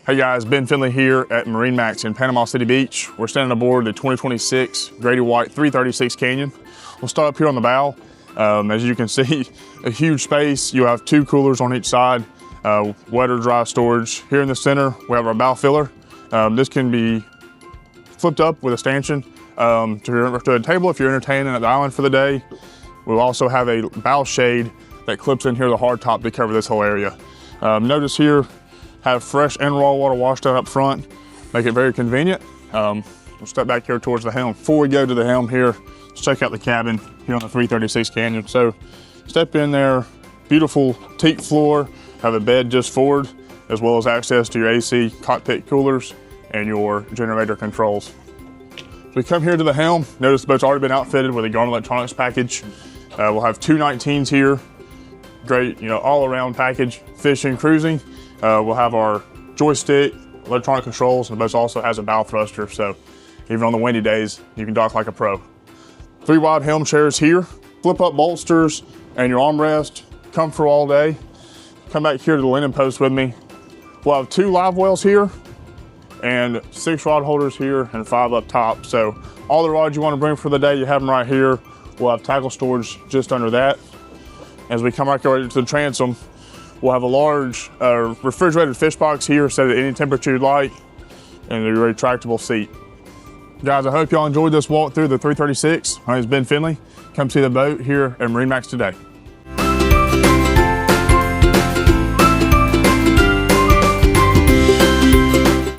Hey guys, Ben Finley here at MarineMax in Panama City Beach. We're standing aboard the 2026 Grady-White 336 Canyon. We'll start up here on the bow. As you can see, a huge space. You have two coolers on each side, wet or dry storage. Here in the center, we have our bow filler. This can be flipped up with a stanchion to a table if you're entertaining at the island for the day. We'll also have a bow shade that clips in here the hard top to cover this whole area. Notice here, have fresh and raw water washed out up front, make it very convenient. We'll step back here towards the helm. Before we go to the helm here, let's check out the cabin here on the 336 Canyon. So step in there, beautiful teak floor, have a bed just forward, as well as access to your AC, cockpit coolers, and your generator controls. We come here to the helm, notice the boat's already been outfitted with a Garmin electronics package. We'll have two 19s here, great, all around package, fishing, cruising. We'll have our joystick, electronic controls, and the boat also has a bow thruster, so even on the windy days, you can dock like a pro. 3 wide helm chairs here, flip up bolsters, and your armrest, comfortable all day. Come back here to the linen post with me. We'll have 2 live wells here, and 6 rod holders here, and 5 up top. So all the rods you want to bring for the day, you have them right here. We'll have tackle storage just under that. As we come right over to the transom, we'll have a large refrigerated fish box here set at any temperature you'd like, and a retractable seat. Guys, I hope y'all enjoyed this walk through the 336. My name is Ben Finley. Come see the boat here at MarineMax today.